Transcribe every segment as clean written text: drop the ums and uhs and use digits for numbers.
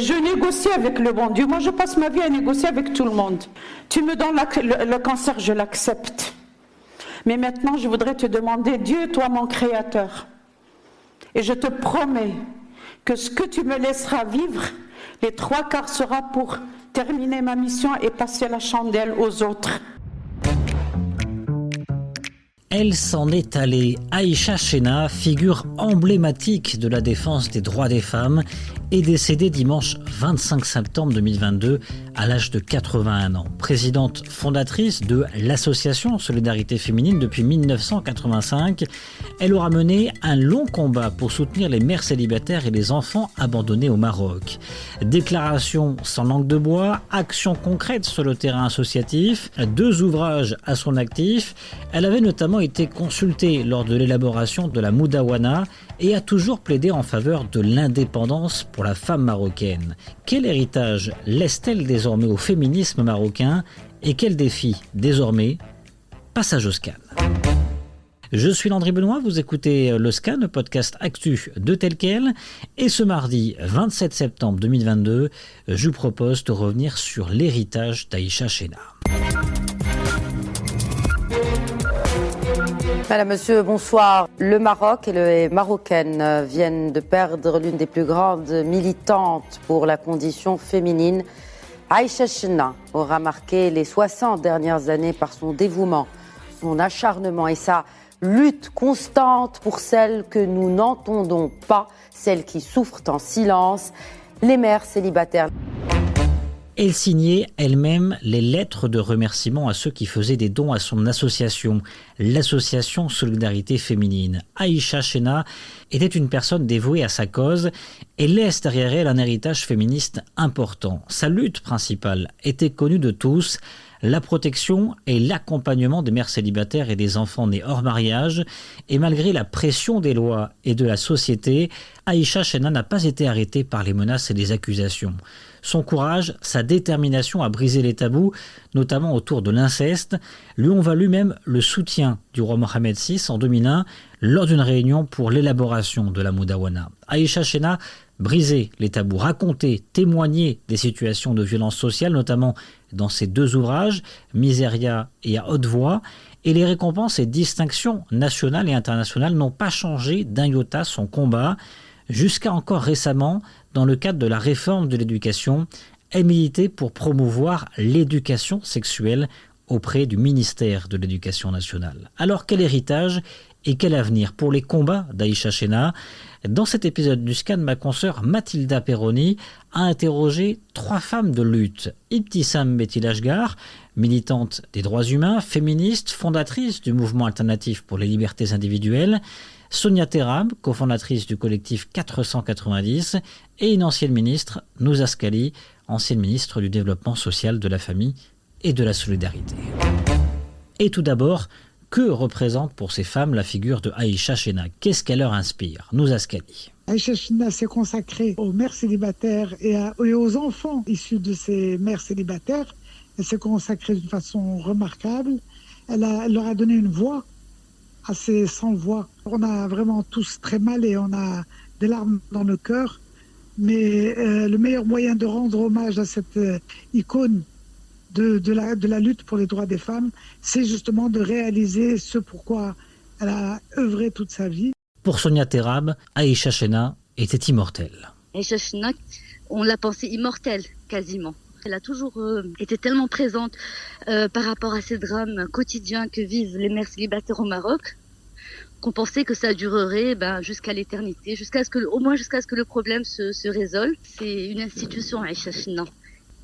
Je négocie avec le bon Dieu. Moi, je passe ma vie à négocier avec tout le monde. Tu me donnes le cancer, je l'accepte. Mais maintenant, je voudrais te demander, Dieu, toi mon créateur, et je te promets que ce que tu me laisseras vivre, les 3/4 sera pour terminer ma mission et passer la chandelle aux autres. Elle s'en est allée. Aïcha Chena, figure emblématique de la défense des droits des femmes, est décédée dimanche 25 septembre 2022 à l'âge de 81 ans. Présidente fondatrice de l'association Solidarité Féminine depuis 1985, elle aura mené un long combat pour soutenir les mères célibataires et les enfants abandonnés au Maroc. Déclaration sans langue de bois, actions concrètes sur le terrain associatif, 2 ouvrages à son actif. Elle avait notamment été consultée lors de l'élaboration de la Moudawana et a toujours plaidé en faveur de l'indépendance pour la femme marocaine. Quel héritage laisse-t-elle désormais au féminisme marocain et quel défi désormais? Passage au scan. Je suis Landry Benoît, vous écoutez le Scan, le podcast actu de Tel Quel. Et ce mardi 27 septembre 2022, je vous propose de revenir sur l'héritage d'Aïcha Chena. Madame, Monsieur, bonsoir. Le Maroc et les Marocaines viennent de perdre l'une des plus grandes militantes pour la condition féminine. Aïcha Chena aura marqué les 60 dernières années par son dévouement, son acharnement et sa lutte constante pour celles que nous n'entendons pas, celles qui souffrent en silence, les mères célibataires. Elle signait elle-même les lettres de remerciement à ceux qui faisaient des dons à son association, l'association Solidarité Féminine. Aïcha Chena était une personne dévouée à sa cause et laisse derrière elle un héritage féministe important. Sa lutte principale était connue de tous, la protection et l'accompagnement des mères célibataires et des enfants nés hors mariage. Et malgré la pression des lois et de la société, Aïcha Chena n'a pas été arrêtée par les menaces et les accusations. Son courage, sa détermination à briser les tabous, notamment autour de l'inceste, lui ont valu même le soutien du roi Mohamed VI en 2001 lors d'une réunion pour l'élaboration de la Moudawana. Aïcha Chena brisait les tabous, racontait, témoignait des situations de violence sociale, notamment dans ses 2 ouvrages, Miseria et à haute voix, et les récompenses et distinctions nationales et internationales n'ont pas changé d'un iota son combat. Jusqu'à encore récemment, dans le cadre de la réforme de l'éducation, elle militait pour promouvoir l'éducation sexuelle auprès du ministère de l'Éducation nationale. Alors quel héritage et quel avenir pour les combats d'Aïcha Chena? Dans cet épisode du Scan, ma consoeur Mathilda Perroni a interrogé 3 femmes de lutte. Ibtissam Betty-Lashgar, militante des droits humains, féministe, fondatrice du mouvement alternatif pour les libertés individuelles, Sonia Terab, cofondatrice du collectif 490, et une ancienne ministre, Nouza Scali, ancienne ministre du Développement social, de la famille et de la solidarité. Et tout d'abord, que représente pour ces femmes la figure de Aïcha Chena? Qu'est-ce qu'elle leur inspire? Nouza Scali. Aïcha Chena s'est consacrée aux mères célibataires et aux enfants issus de ces mères célibataires. Elle s'est consacrée d'une façon remarquable. Elle leur a donné une voix à ces sans-voix. On a vraiment tous très mal et on a des larmes dans nos cœurs. Mais le meilleur moyen de rendre hommage à cette icône de la lutte pour les droits des femmes, c'est justement de réaliser ce pourquoi elle a œuvré toute sa vie. Pour Sonia Terab, Aïcha Chena était immortelle. Aïcha Chena, on l'a pensée immortelle quasiment. Elle a toujours été tellement présente par rapport à ces drames quotidiens que vivent les mères célibataires au Maroc, qu'on pensait que ça durerait jusqu'à l'éternité, au moins jusqu'à ce que le problème se résolve. C'est une institution, Aïcha Chena.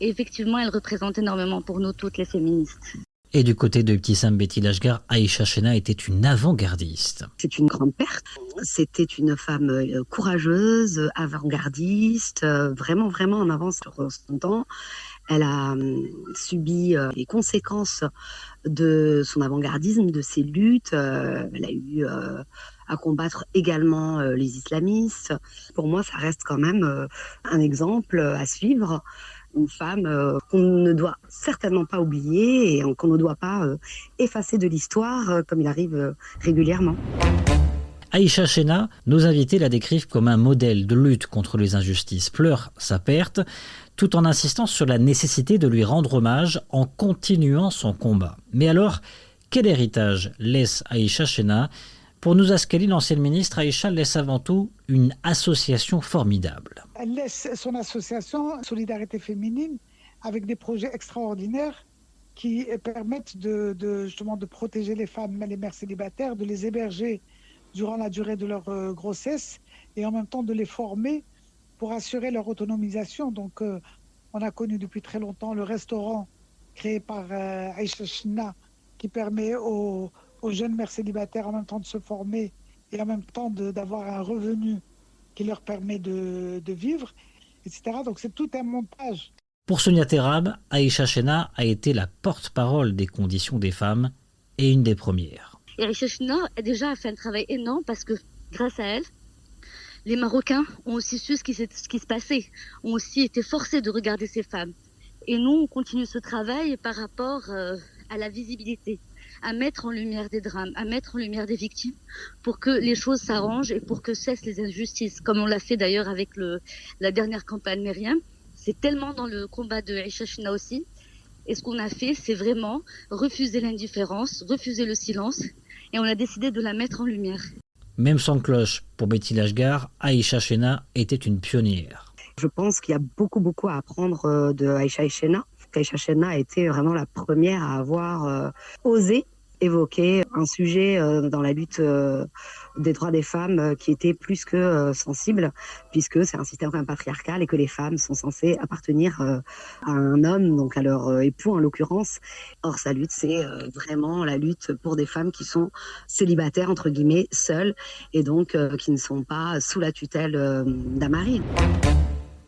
Et effectivement, elle représente énormément pour nous toutes les féministes. Et du côté de Ibtissam Betty-Lashgar, Aïcha Chena était une avant-gardiste. C'est une grande perte. C'était une femme courageuse, avant-gardiste, vraiment en avance sur son temps. Elle a subi les conséquences de son avant-gardisme, de ses luttes. Elle a eu à combattre également les islamistes. Pour moi, ça reste quand même un exemple à suivre. Une femme qu'on ne doit certainement pas oublier et qu'on ne doit pas effacer de l'histoire comme il arrive régulièrement. Aïcha Chena, nos invités la décrivent comme un modèle de lutte contre les injustices, pleure sa perte, tout en insistant sur la nécessité de lui rendre hommage en continuant son combat. Mais alors, quel héritage laisse Aïcha Chena? Pour nous Askali, l'ancienne ministre, Aïcha laisse avant tout une association formidable. Elle laisse son association Solidarité Féminine avec des projets extraordinaires qui permettent justement de protéger les femmes et les mères célibataires, de les héberger durant la durée de leur grossesse et en même temps de les former pour assurer leur autonomisation. Donc, on a connu depuis très longtemps le restaurant créé par Aïcha Chena qui permet aux jeunes mères célibataires en même temps de se former et en même temps d'avoir un revenu qui leur permet de vivre, etc. Donc, c'est tout un montage. Pour Sonia Terab, Aïcha Chena a été la porte-parole des conditions des femmes et une des premières. Et Aïcha Chena a déjà fait un travail énorme parce que grâce à elle, les Marocains ont aussi su ce qui se passait, ont aussi été forcés de regarder ces femmes. Et nous, on continue ce travail par rapport à la visibilité, à mettre en lumière des drames, à mettre en lumière des victimes pour que les choses s'arrangent et pour que cessent les injustices, comme on l'a fait d'ailleurs avec la dernière campagne Myriam. C'est tellement dans le combat de Aïcha Chena aussi. Et ce qu'on a fait, c'est vraiment refuser l'indifférence, refuser le silence, et on a décidé de la mettre en lumière. Même sans cloche, pour Betty Lashgar, Aïcha Chena était une pionnière. Je pense qu'il y a beaucoup à apprendre de Aïcha Chena. Aïcha Chena a été vraiment la première à avoir osé évoquer un sujet dans la lutte des droits des femmes qui était plus que sensible, puisque c'est un système quand même patriarcal et que les femmes sont censées appartenir à un homme, donc à leur époux en l'occurrence. Or, sa lutte, c'est vraiment la lutte pour des femmes qui sont célibataires, entre guillemets, seules, et donc qui ne sont pas sous la tutelle d'un mari.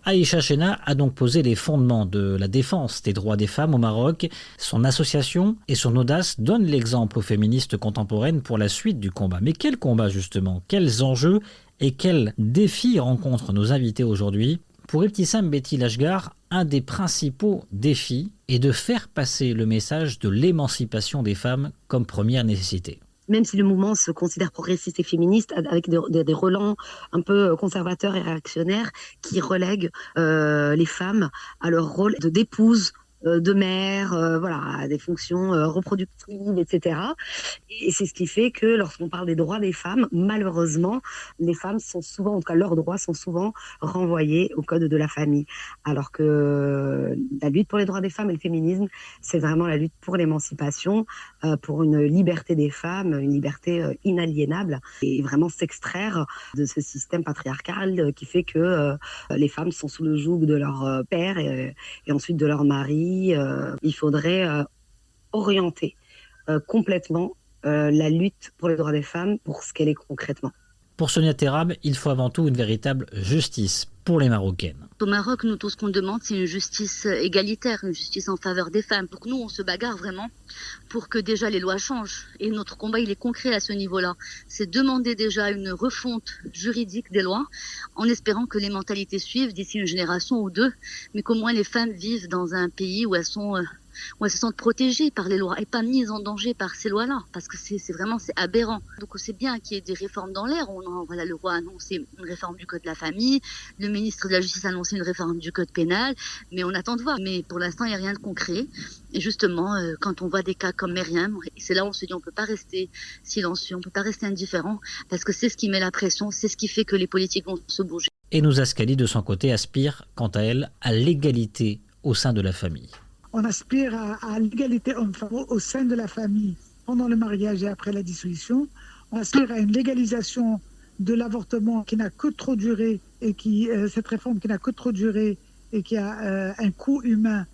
Aïcha Chena a donc posé les fondements de la défense des droits des femmes au Maroc. Son association et son audace donnent l'exemple aux féministes contemporaines pour la suite du combat. Mais quel combat justement? Quels enjeux et quels défis rencontrent nos invités aujourd'hui? Pour Ibtissam Betty Lashgar, un des principaux défis est de faire passer le message de l'émancipation des femmes comme première nécessité. Même si le mouvement se considère progressiste et féministe, avec des relents un peu conservateurs et réactionnaires qui relèguent les femmes à leur rôle d'épouse, de mère, voilà, à des fonctions reproductives, etc. Et c'est ce qui fait que lorsqu'on parle des droits des femmes, malheureusement, les femmes sont souvent, en tout cas leurs droits sont souvent renvoyés au code de la famille. Alors que la lutte pour les droits des femmes et le féminisme, c'est vraiment la lutte pour l'émancipation, pour une liberté des femmes, une liberté inaliénable, et vraiment s'extraire de ce système patriarcal qui fait que les femmes sont sous le joug de leur père et ensuite de leur mari. Il faudrait orienter complètement la lutte pour les droits des femmes pour ce qu'elle est concrètement. Pour Sonia Terab, il faut avant tout une véritable justice pour les Marocaines. Au Maroc, nous, tout ce qu'on demande, c'est une justice égalitaire, une justice en faveur des femmes. Donc nous, on se bagarre vraiment pour que déjà les lois changent. Et notre combat, il est concret à ce niveau-là. C'est demander déjà une refonte juridique des lois, en espérant que les mentalités suivent d'ici une génération ou deux, mais qu'au moins les femmes vivent dans un pays où elles se sentent protégées par les lois et pas mises en danger par ces lois-là, parce que c'est vraiment aberrant. Donc c'est bien qu'il y ait des réformes dans l'air. Voilà, le roi a annoncé une réforme du code de la famille, le ministre de la Justice a annoncé une réforme du code pénal, mais on attend de voir. Mais pour l'instant, il n'y a rien de concret. Et justement, quand on voit des cas comme Myriam, c'est là où on se dit on ne peut pas rester silencieux, on ne peut pas rester indifférent, parce que c'est ce qui met la pression, c'est ce qui fait que les politiques vont se bouger. Et nous Askali, de son côté, aspire, quant à elle, à l'égalité au sein de la famille. On aspire à l'égalité homme-femme au sein de la famille pendant le mariage et après la dissolution. On aspire à une légalisation de l'avortement qui n'a que trop duré et cette réforme qui n'a que trop duré et qui a un coût humain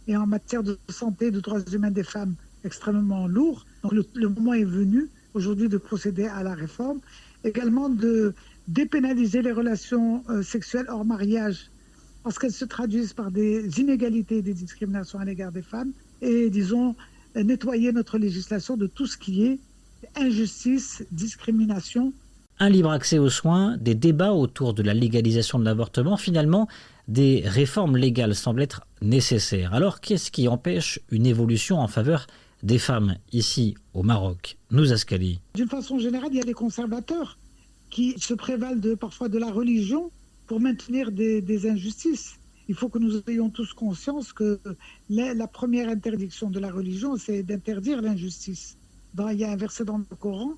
et en matière de santé, de droits humains des femmes extrêmement lourd. Donc le moment est venu aujourd'hui de procéder à la réforme. Également de dépénaliser les relations sexuelles hors mariage, parce qu'elles se traduisent par des inégalités et des discriminations à l'égard des femmes, et, disons, nettoyer notre législation de tout ce qui est injustice, discrimination. Un libre accès aux soins, des débats autour de la légalisation de l'avortement, finalement, des réformes légales semblent être nécessaires. Alors, qu'est-ce qui empêche une évolution en faveur des femmes ici au Maroc. Nous Ascali. D'une façon générale, il y a des conservateurs qui se prévalent parfois de la religion pour maintenir des injustices. Il faut que nous ayons tous conscience que la première interdiction de la religion, c'est d'interdire l'injustice. Il y a un verset dans le Coran,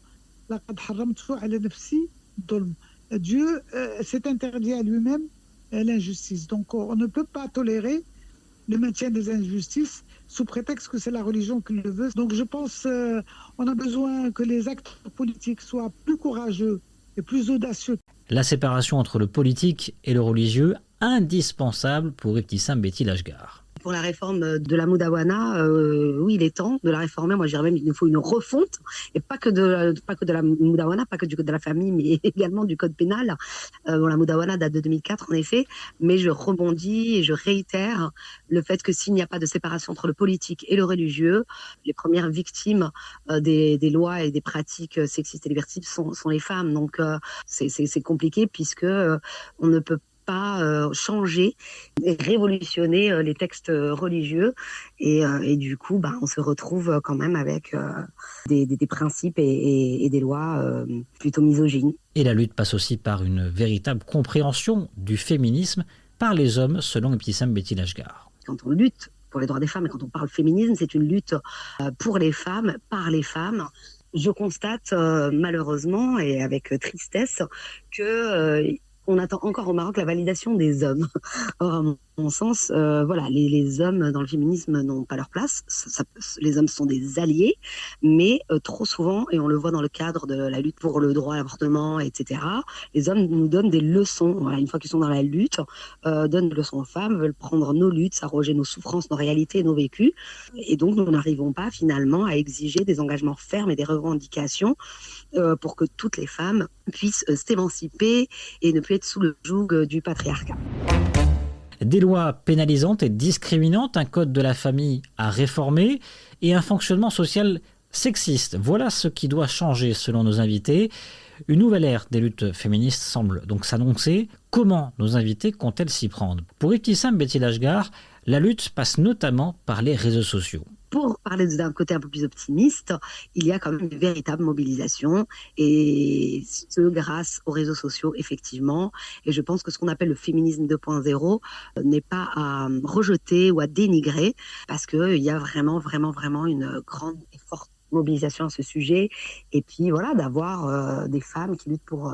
Dieu s'est interdit à lui-même l'injustice. Donc on ne peut pas tolérer le maintien des injustices sous prétexte que c'est la religion qui le veut. Donc je pense qu'on a besoin que les acteurs politiques soient plus courageux et plus audacieux. La séparation entre le politique et le religieux, indispensable pour Ibtissam Betty Lashgar. Pour la réforme de la Moudawana, oui, il est temps de la réformer. Moi, je dirais même qu'il nous faut une refonte, et pas que de la Moudawana, pas que de la famille, mais également du code pénal. La Moudawana date de 2004, en effet, mais je rebondis et je réitère le fait que s'il n'y a pas de séparation entre le politique et le religieux, les premières victimes des lois et des pratiques sexistes et liberticides sont les femmes. Donc, c'est compliqué puisque on ne peut pas changer et révolutionner les textes religieux et du coup on se retrouve quand même avec des principes et des lois plutôt misogynes. Et la lutte passe aussi par une véritable compréhension du féminisme par les hommes selon Ibtissam Betty Lashgar. Quand on lutte pour les droits des femmes et quand on parle féminisme, c'est une lutte pour les femmes, par les femmes. Je constate malheureusement et avec tristesse que on attend encore au Maroc la validation des hommes. Or, à mon sens, les hommes dans le féminisme n'ont pas leur place. Les hommes sont des alliés, mais trop souvent, et on le voit dans le cadre de la lutte pour le droit à l'avortement, etc., les hommes nous donnent des leçons. Voilà, une fois qu'ils sont dans la lutte, donnent des leçons aux femmes, veulent prendre nos luttes, s'arroger nos souffrances, nos réalités, nos vécus. Et donc, nous n'arrivons pas finalement à exiger des engagements fermes et des revendications pour que toutes les femmes puissent s'émanciper et ne plus être sous le joug du patriarcat. Des lois pénalisantes et discriminantes, un code de la famille à réformer et un fonctionnement social sexiste. Voilà ce qui doit changer selon nos invités. Une nouvelle ère des luttes féministes semble donc s'annoncer. Comment nos invités comptent-elles s'y prendre? Pour Ibtissam Betty Lashgar, la lutte passe notamment par les réseaux sociaux. Pour parler d'un côté un peu plus optimiste, il y a quand même une véritable mobilisation et ce grâce aux réseaux sociaux effectivement. Et je pense que ce qu'on appelle le féminisme 2.0 n'est pas à rejeter ou à dénigrer parce qu'il y a vraiment une grande et forte mobilisation à ce sujet et puis d'avoir des femmes qui luttent pour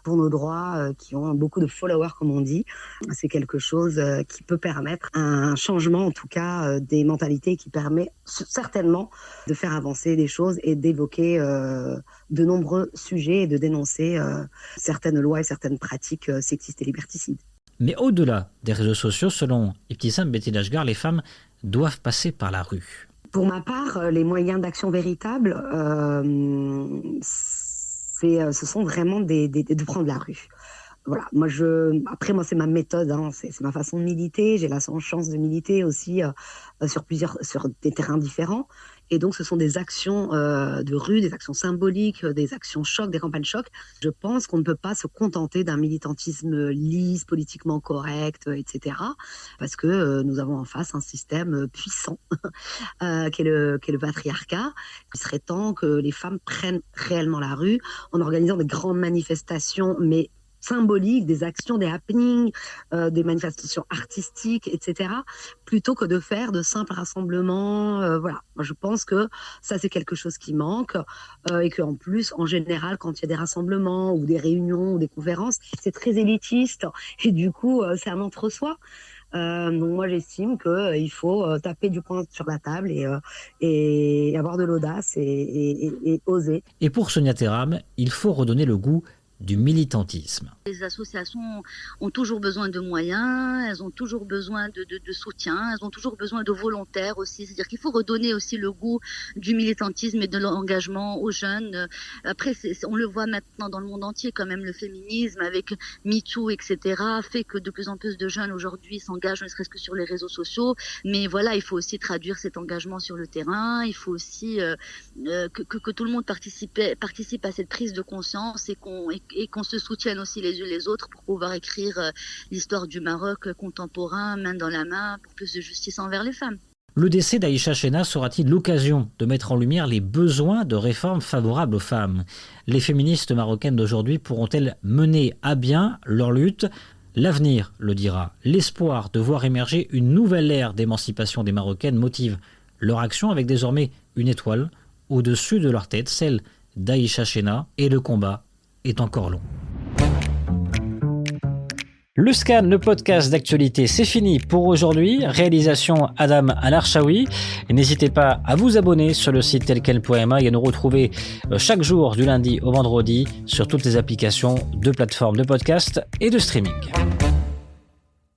nos droits, qui ont beaucoup de followers comme on dit, c'est quelque chose qui peut permettre un changement en tout cas des mentalités qui permet certainement de faire avancer les choses et d'évoquer de nombreux sujets et de dénoncer certaines lois et certaines pratiques sexistes et liberticides. Mais au-delà des réseaux sociaux, selon Ibtissam Betty Lashgar, les femmes doivent passer par la rue. Pour ma part, les moyens d'action véritables, ce sont vraiment de prendre la rue. Voilà, après c'est ma méthode, c'est ma façon de militer. J'ai la chance de militer aussi sur des terrains différents. Et donc, ce sont des actions de rue, des actions symboliques, des actions choc, des campagnes choc. Je pense qu'on ne peut pas se contenter d'un militantisme lisse, politiquement correct, etc. Parce que nous avons en face un système puissant qui est le patriarcat. Il serait temps que les femmes prennent réellement la rue en organisant des grandes manifestations, mais symboliques, des actions, des happenings, des manifestations artistiques, etc., plutôt que de faire de simples rassemblements. Moi, je pense que ça, c'est quelque chose qui manque et qu'en plus, en général, quand il y a des rassemblements ou des réunions ou des conférences, c'est très élitiste et du coup, c'est un entre-soi. Donc moi, j'estime qu'il faut taper du poing sur la table et avoir de l'audace et oser. Et pour Sonia Terham, il faut redonner le goût du militantisme. Les associations ont toujours besoin de moyens, elles ont toujours besoin de soutien, elles ont toujours besoin de volontaires aussi. C'est-à-dire qu'il faut redonner aussi le goût du militantisme et de l'engagement aux jeunes. Après, on le voit maintenant dans le monde entier quand même, le féminisme avec MeToo, etc., fait que de plus en plus de jeunes aujourd'hui s'engagent, ne serait-ce que sur les réseaux sociaux. Mais voilà, il faut aussi traduire cet engagement sur le terrain. Il faut aussi que tout le monde participe à cette prise de conscience et qu'on se soutienne aussi les uns les autres pour pouvoir écrire l'histoire du Maroc contemporain, main dans la main, pour plus de justice envers les femmes. Le décès d'Aïcha Chena sera-t-il l'occasion de mettre en lumière les besoins de réformes favorables aux femmes ? Les féministes marocaines d'aujourd'hui pourront-elles mener à bien leur lutte ? L'avenir le dira. L'espoir de voir émerger une nouvelle ère d'émancipation des Marocaines motive leur action avec désormais une étoile au-dessus de leur tête, celle d'Aïcha Chena, et le combat est encore long. Le Scan, le podcast d'actualité, c'est fini pour aujourd'hui. Réalisation Adam Al-Arshawi. N'hésitez pas à vous abonner sur le site telquel.ma et à nous retrouver chaque jour du lundi au vendredi sur toutes les applications de plateformes de podcast et de streaming.